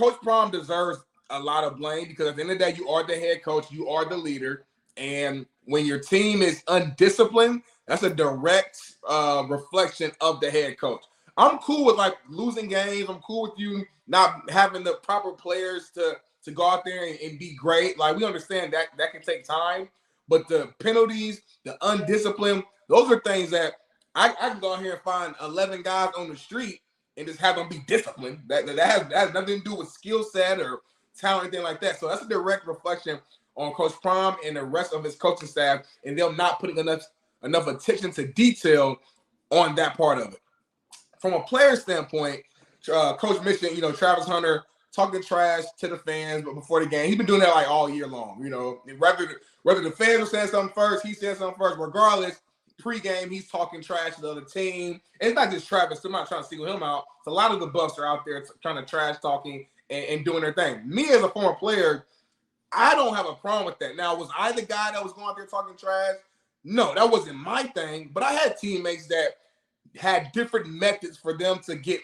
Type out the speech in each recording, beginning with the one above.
Coach Prom deserves a lot of blame because at the end of the day, you are the head coach, you are the leader, and when your team is undisciplined, that's a direct reflection of the head coach. I'm cool with like losing games. I'm cool with you not having the proper players to go out there and be great. Like we understand that can take time, but the penalties, the undisciplined, those are things that I can go out here and find 11 guys on the street and just have them be disciplined. That has nothing to do with skill set or talent, anything like that. So that's a direct reflection on Coach Prom and the rest of his coaching staff, and them not putting enough attention to detail on that part of it. From a player standpoint, Coach mentioned, Travis Hunter talking trash to the fans, but before the game, he's been doing that like all year long. Whether the fans are saying something first, he said something first. Regardless, pregame, he's talking trash to the other team. And it's not just Travis. I'm not trying to single him out. It's a lot of the Buffs are out there trying to trash talking and doing their thing. Me as a former player, I don't have a problem with that. Now, was I the guy that was going out there talking trash? No, that wasn't my thing. But I had teammates that had different methods for them to get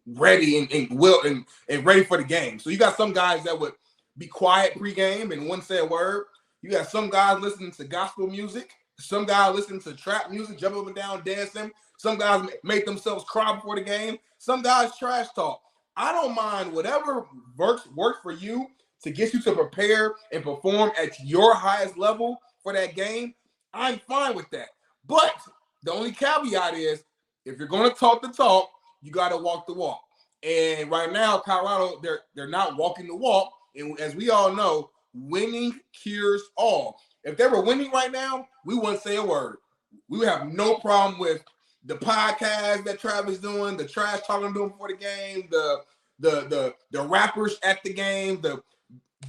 ready and ready for the game. So you got some guys that would be quiet pregame and wouldn't say a word. You got some guys listening to gospel music. Some guys listening to trap music, jumping up and down, dancing. Some guys make themselves cry before the game. Some guys trash talk. I don't mind whatever works for you to get you to prepare and perform at your highest level for that game. I'm fine with that. But the only caveat is, if you're going to talk the talk, you got to walk the walk. And right now, Colorado, they're not walking the walk. And as we all know, winning cures all. If they were winning right now, we wouldn't say a word. We would have no problem with the podcast that Travis doing, the trash talking doing before the game, the rappers at the game, the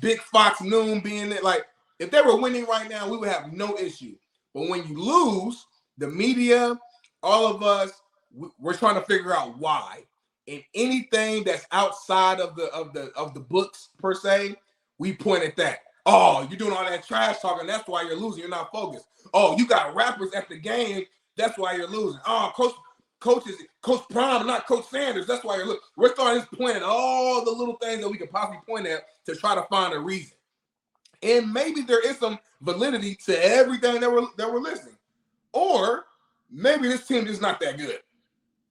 Big Fox Noon being there. Like, if they were winning right now, we would have no issue. But when you lose, the media, all of us, we're trying to figure out why. And anything that's outside of the books per se, we point at that. Oh, you're doing all that trash talking. That's why you're losing. You're not focused. Oh, you got rappers at the game. That's why you're losing. Oh, Coach Prom, not Coach Sanders. That's why you're losing. We're starting to point at all the little things that we could possibly point at to try to find a reason. And maybe there is some validity to everything that we're listening. Or maybe this team is not that good.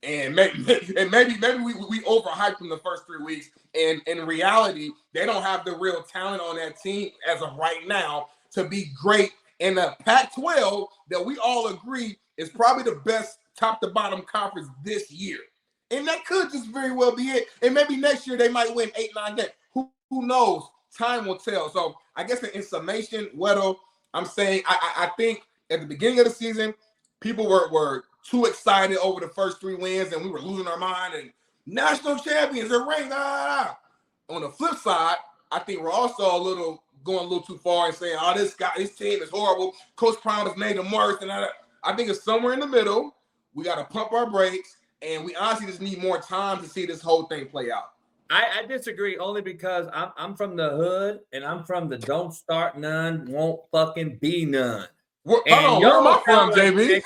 And maybe we overhyped them the first 3 weeks. And in reality, they don't have the real talent on that team as of right now to be great in the Pac-12 that we all agree is probably the best top to bottom conference this year. And that could just very well be it. And maybe next year they might win 8-9 games. Who knows? Time will tell. So I guess in summation, Weddle, I'm saying I think at the beginning of the season, people were too excited over the first 3 wins, and we were losing our mind. And national champions, they're ranked. On the flip side, I think we're also going a little too far and saying, "Oh, this team is horrible. Coach Prom has made them worse." And I think it's somewhere in the middle. We got to pump our brakes, and we honestly just need more time to see this whole thing play out. I disagree only because I'm from the hood, and I'm from the don't start none, won't fucking be none. Where am I from, JB?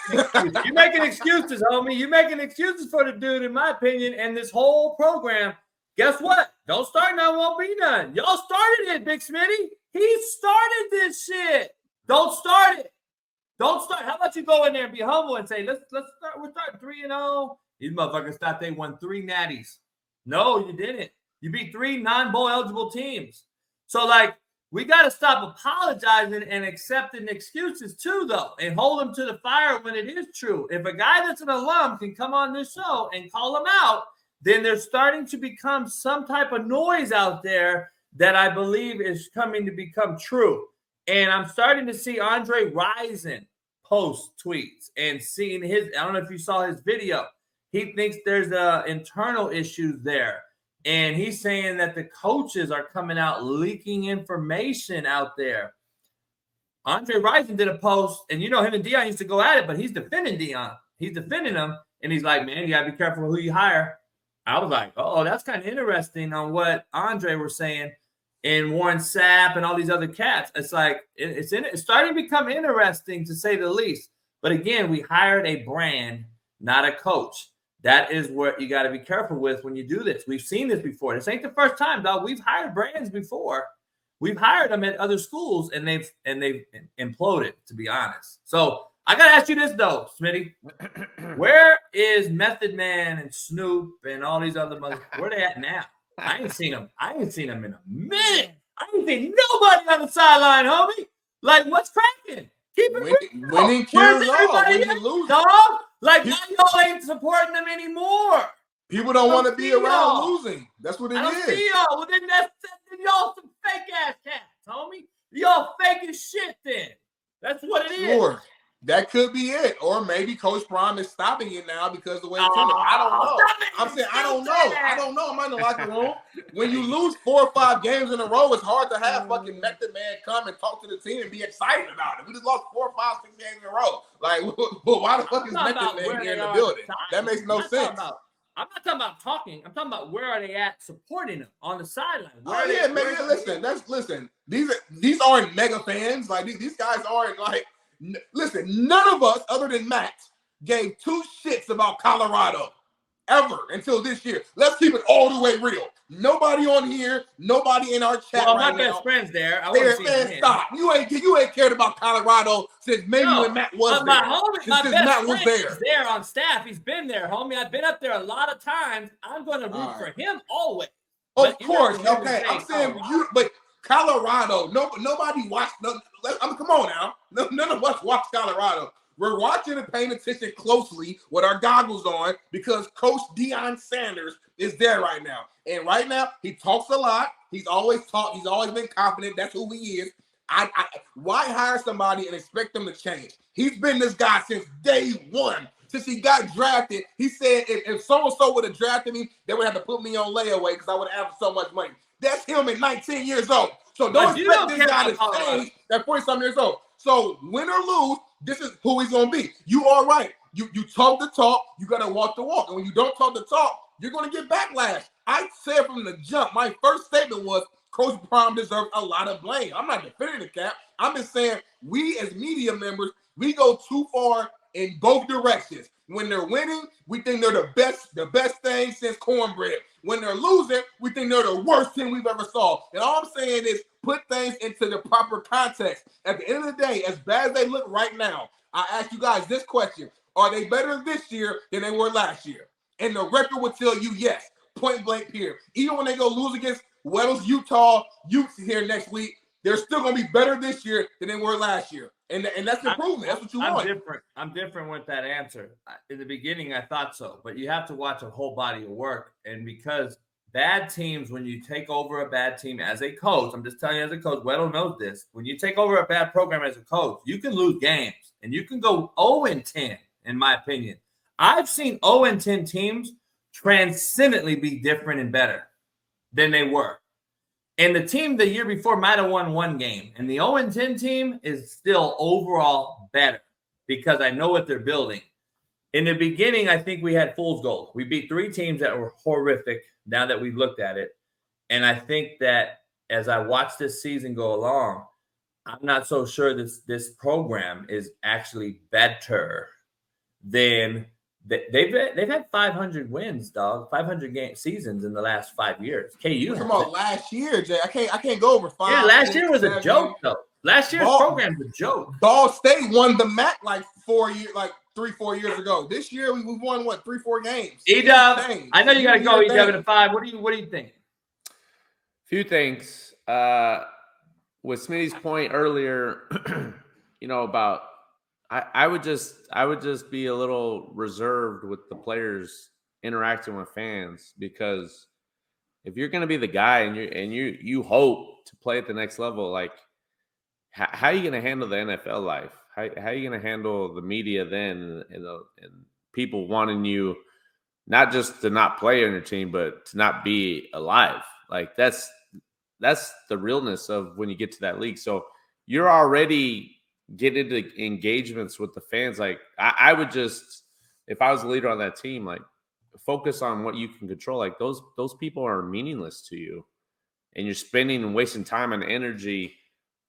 You're making excuses, homie. You're making excuses for the dude, in my opinion. And this whole program, guess what? Don't start none, won't be none. Y'all started it, Big Smitty. He started this shit. Don't start it. Don't start. How about you go in there and be humble and say, let's start. We're starting 3-0. These motherfuckers thought they won 3 natties. No, you didn't. You beat 3 non-bowl eligible teams. So, we got to stop apologizing and accepting excuses too, though, and hold them to the fire when it is true. If a guy that's an alum can come on this show and call them out, then there's starting to become some type of noise out there that I believe is coming to become true. And I'm starting to see Andre Rison post tweets and seeing I don't know if you saw his video. He thinks there's internal issues there. And he's saying that the coaches are coming out leaking information out there. Andre Rison did a post, and him and Deion used to go at it, but he's defending Deion. He's defending him, and he's like, man, you got to be careful who you hire. I was like, oh, that's kind of interesting on what Andre was saying, and Warren Sapp and all these other cats. It's like it's starting to become interesting, to say the least. But again, we hired a brand, not a coach. that is what you got to be careful with when you do this. We've seen this before. This ain't the first time, dog. We've hired brands before. We've hired them at other schools, and they've imploded, to be honest. So I got to ask you this, though, Smitty. Where is Method Man and Snoop and all these other mothers? Where they at now? I ain't seen them. I ain't seen them in a minute. I ain't seen nobody on the sideline, homie. Like, what's cracking? Keep it real. Winning kills all. When you lose, dog. Like, now y'all ain't supporting them anymore. People don't want to be around losing. That's what it is. I don't see y'all. Well, then y'all some fake ass cats, homie. Y'all fake as shit. Then that's what it is. Sure. That could be it. Or maybe Coach Prime is stopping it now because the way it's I don't know. I'm saying I don't know. I don't know. I'm not in the locker room. When you lose 4 or 5 games in a row, it's hard to have fucking Method Man come and talk to the team and be excited about it. We just lost 4, 5, 6 games in a row. Like, why the fuck is Method Man here in the building? That makes no sense. I'm not talking about talking. I'm talking about where are they at supporting them on the sideline. Listen. These aren't mega fans. Like these guys aren't like. Listen, none of us, other than Matt, gave 2 shits about Colorado ever until this year. Let's keep it all the way real. Nobody on here, nobody in our chat right now. My best friend's there. Stop. You ain't cared about Colorado since maybe when Matt was there. My best friend is there on staff. He's been there, homie. I've been up there a lot of times. I'm going to root for him always. Of course. Okay. I'm saying but Colorado, nobody watched. Come on now. None of us watch Colorado. We're watching and paying attention closely with our goggles on because Coach Deion Sanders is there right now. And right now, he talks a lot. He's always talked. He's always been confident. That's who he is. Why hire somebody and expect them to change? He's been this guy since day one. Since he got drafted, he said if so-and-so would have drafted me, they would have to put me on layaway because I would have so much money. That's him at 19 years old. So don't expect this guy to change at 40-something years old. So win or lose, this is who he's going to be. You are right. You talk the talk, you got to walk the walk. And when you don't talk the talk, you're going to get backlash. I said from the jump, my first statement was Coach Prime deserves a lot of blame. I'm not defending the cap. I'm just saying we as media members, we go too far in both directions. When they're winning, we think they're the best thing since cornbread. When they're losing, we think they're the worst team we've ever saw. And all I'm saying is put things into the proper context. At the end of the day, as bad as they look right now, I ask you guys this question. Are they better this year than they were last year? And the record will tell you yes, point blank period. Even when they go lose against Weddle's Utah Utes here next week, they're still going to be better this year than they were last year. And that's improvement. That's what you want. I'm different with that answer. In the beginning, I thought so. But you have to watch a whole body of work. And because bad teams, when you take over a bad team as a coach, I'm just telling you as a coach, Weddle knows this. When you take over a bad program as a coach, you can lose games. And you can go 0-10, in my opinion. I've seen 0-10 teams transcendently be different and better than they were. And the team the year before might have won 1 game. And the 0-10 team is still overall better because I know what they're building. In the beginning, I think we had fool's gold. We beat 3 teams that were horrific now that we've looked at it. And I think that as I watch this season go along, I'm not so sure this program is actually better than they've had 500 wins, dog. 500 seasons in the last 5 years. KU. Come on, last year, Jay. I can't go over 5. Yeah, last year was a joke, though. Last year's program's a joke. Ball State won the MAC like 3-4 years ago. This year we won 3-4 games. E-Dub, I know you got to go E-Dub in 5. What do you think? Few things. With Smitty's point earlier, about I would just be a little reserved with the players interacting with fans, because if you're going to be the guy and you hope to play at the next level, like how are you going to handle the NFL life? How are you going to handle the media then and people wanting you not just to not play on your team, but to not be alive? Like that's the realness of when you get to that league. So you're already getting into engagements with the fans. Like I would just, if I was a leader on that team, like focus on what you can control. Like those people are meaningless to you, and you're spending and wasting time and energy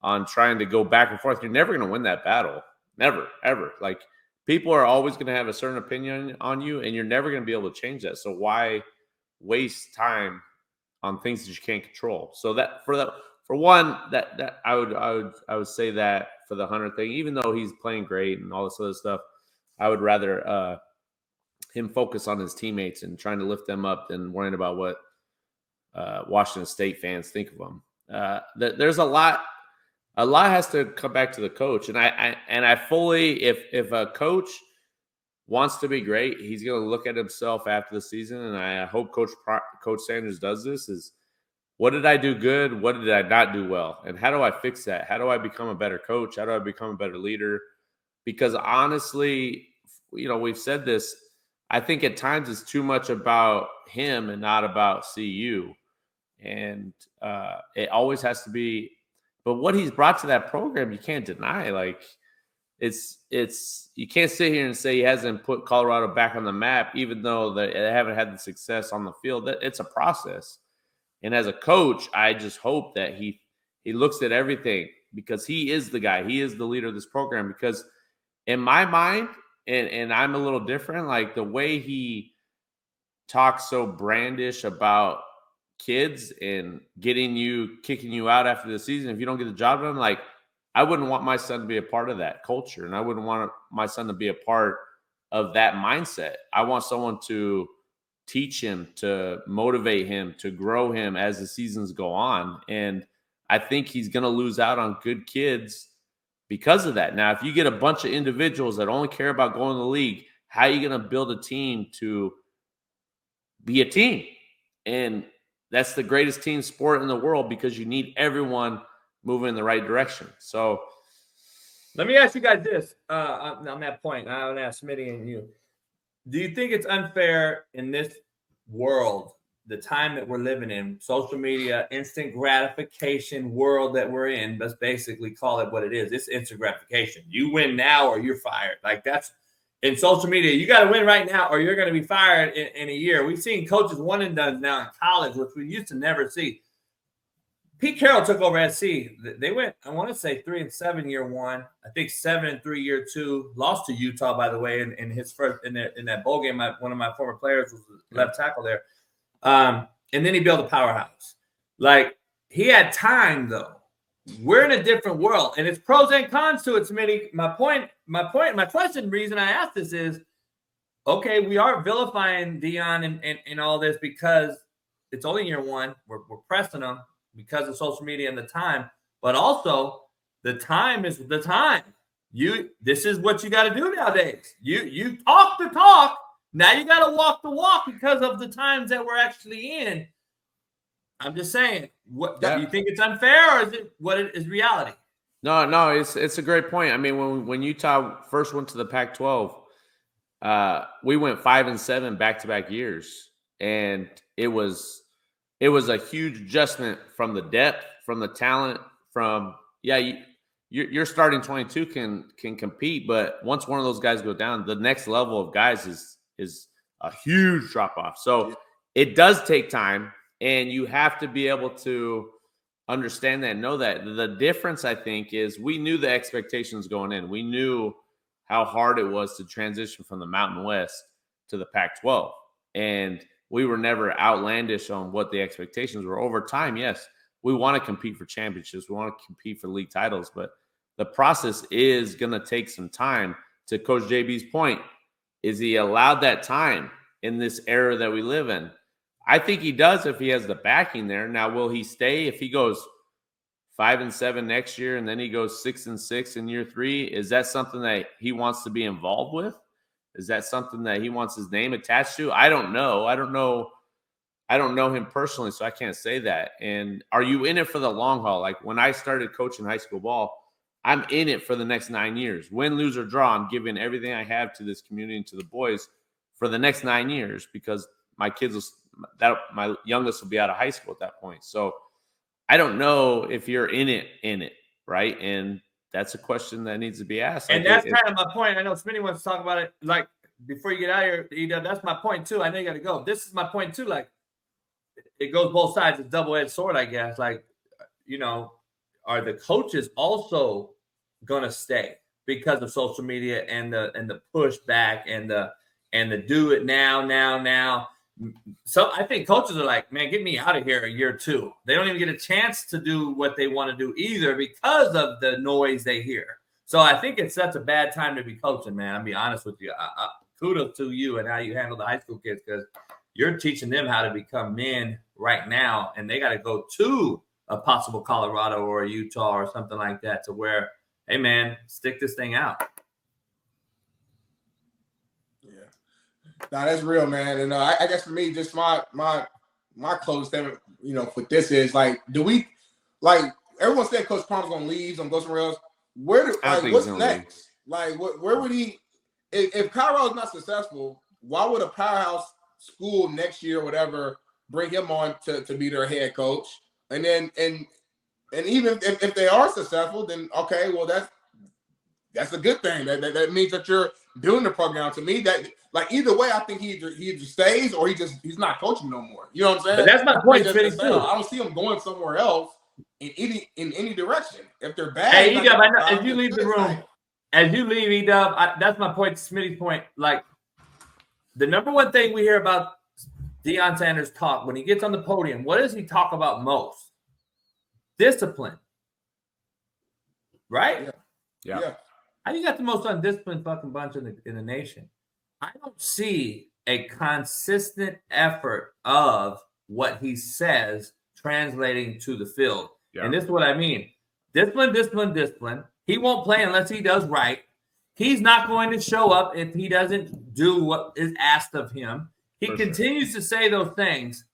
on trying to go back and forth. You're never going to win that battle. Never, ever. Like people are always going to have a certain opinion on you, and you're never going to be able to change that. So why waste time on things that you can't control? So that for one, that I would say that for the Hunter thing, even though he's playing great and all this other stuff, I would rather him focus on his teammates and trying to lift them up than worrying about what Washington State fans think of him. There's a lot has to come back to the coach, and I fully, if a coach wants to be great, he's going to look at himself after the season, and I hope Coach Sanders does this. Is what did I do good? What did I not do well? And how do I fix that? How do I become a better coach? How do I become a better leader? Because honestly, we've said this. I think at times it's too much about him and not about CU. And it always has to be. But what he's brought to that program, you can't deny. Like, it's you can't sit here and say he hasn't put Colorado back on the map, even though they haven't had the success on the field. It's a process. And as a coach, I just hope that he looks at everything, because he is the guy. He is the leader of this program. Because in my mind, and I'm a little different, like the way he talks so brandish about kids and kicking you out after the season if you don't get the job done, like I wouldn't want my son to be a part of that culture, and I wouldn't want my son to be a part of that mindset. I want someone to teach him, to motivate him, to grow him as the seasons go on. And I think he's going to lose out on good kids because of that. Now, if you get a bunch of individuals that only care about going to the league, how are you going to build a team to be a team? And that's the greatest team sport in the world, because you need everyone moving in the right direction. So let me ask you guys this on that point. I want to ask Smitty and you. Do you think it's unfair in this world, the time that we're living in, social media, instant gratification world that we're in? Let's basically call it what it is. It's instant gratification. You win now or you're fired. Like, that's in social media. You got to win right now or you're going to be fired in a year. We've seen coaches one and done now in college, which we used to never see. Pete Carroll took over SC. They went, I want to say 3-7 year one. I think 7-3 year two. Lost to Utah, by the way, in his first in that bowl game. One of my former players was the left tackle there. And then he built a powerhouse. Like, he had time though. We're in a different world, and it's pros and cons to it, Smitty. My question, reason I asked this is, okay, we are vilifying Deion and all this because it's only year one. We're pressing them because of social media and the time, but also the time is the time. This is what you got to do nowadays. You talk the talk. Now you got to walk the walk because of the times that we're actually in. I'm just saying, do you think it's unfair, or is it what it is reality? No, it's a great point. I mean, when Utah first went to the Pac-12, we went 5-7 back-to-back years, and it was a huge adjustment from the depth, from the talent, from your starting 22 can compete, but once one of those guys go down, the next level of guys is a huge drop off. So it does take time, and you have to be able to understand that and know that. The difference, I think, is we knew the expectations going in. We knew how hard it was to transition from the Mountain West to the Pac-12, and we were never outlandish on what the expectations were. Over time, yes, we want to compete for championships. We want to compete for league titles, but the process is going to take some time. To Coach JB's point, is he allowed that time in this era that we live in? I think he does if he has the backing there. Now, will he stay if he goes 5-7 next year and then he goes 6-6 in year 3? Is that something that he wants to be involved with? Is that something that he wants his name attached to? I don't know. I don't know him personally, so I can't say that. And are you in it for the long haul? Like when I started coaching high school ball, I'm in it for the next 9 years. Win, lose, or draw, I'm giving everything I have to this community and to the boys for the next 9 years, because my my youngest will be out of high school at that point. So I don't know if you're in it, right? And that's a question that needs to be asked. And that's kind of my point. I know Smitty wants to talk about it. Like, before you get out of here, that's my point too. I know you got to go. This is my point too. Like, it goes both sides. It's a double-edged sword, I guess. Like, are the coaches also going to stay? because of social media and the pushback and the do it now. So I think coaches are like, man, get me out of here a year or two. They don't even get a chance to do what they want to do either because of the noise they hear. So I think it's such a bad time to be coaching, man. I'll be honest with you. Kudos to you and how you handle the high school kids, because you're teaching them how to become men right now, and they got to go to a possible Colorado or a Utah or something like that to where, hey, man, stick this thing out. No, that's real, man. And I guess for me, just my closing statement, for this is like, do we like everyone said Coach Palm's gonna leave, he's gonna go somewhere else. What's next? Like, where would he? If Colorado's not successful, why would a powerhouse school next year or whatever bring him on to be their head coach? And then and even if they are successful, then okay, well that's a good thing. That means that you're building the program. To me, that like either way, I think he either stays or he's not coaching no more. You know what I'm saying? But that's my point. I don't see him going somewhere else in any direction. If they're bad, hey, Edub, I know, as you leave the room, as you leave, Edub, that's my point. Smitty's point. Like the number one thing we hear about Deion Sanders talk when he gets on the podium, what does he talk about most? Discipline, right? Yeah. How you got the most undisciplined fucking bunch in the nation? I don't see a consistent effort of what he says translating to the field. Yeah. And this is what I mean. Discipline. He won't play unless he does right. He's not going to show up if he doesn't do what is asked of him. He continues to say those things,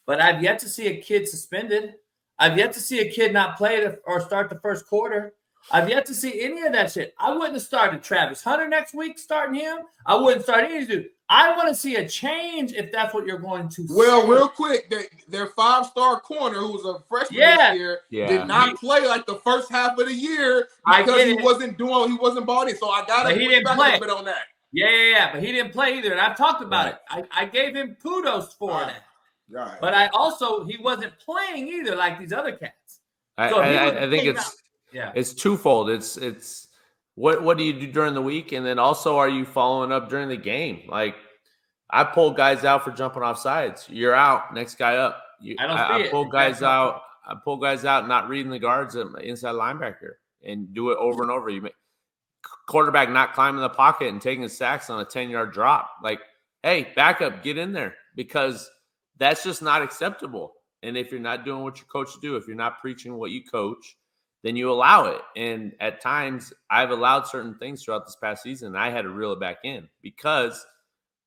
but I've yet to see a kid suspended. I've yet to see a kid not play or start the first quarter. I've yet to see any of that shit. I wouldn't have started Travis Hunter next week, starting him. I wouldn't start any dude. I want to see a change if that's what you're going to say. Well, real quick, their 5-star corner, who was a freshman this year, did not play like the first half of the year because he wasn't bought in. So I got to put back a little bit on that. Yeah, but he didn't play either. And I've talked about it. I gave him kudos for that. Right. But he wasn't playing either like these other cats. I think it's twofold. It's what do you do during the week, and then also are you following up during the game? Like I pull guys out for jumping off sides. You're out. Next guy up. I pull guys out. I pull guys out not reading the guards inside linebacker and do it over and over. You make quarterback not climbing the pocket and taking sacks on a 10-yard drop. Like, hey, back up, get in there, because that's just not acceptable. And if you're not doing what your coach do, if you're not preaching what you coach, then you allow it. And at times I've allowed certain things throughout this past season, and I had to reel it back in, because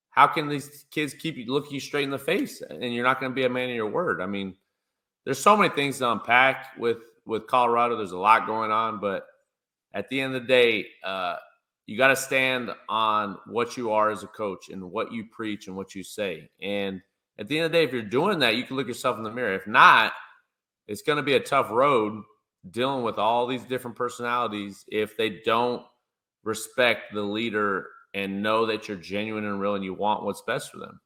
how can these kids keep you looking you straight in the face and you're not going to be a man of your word? I mean, there's so many things to unpack with Colorado. There's a lot going on, but at the end of the day, you got to stand on what you are as a coach and what you preach and what you say. And at the end of the day, if you're doing that, you can look yourself in the mirror. If not, it's going to be a tough road dealing with all these different personalities if they don't respect the leader and know that you're genuine and real and you want what's best for them.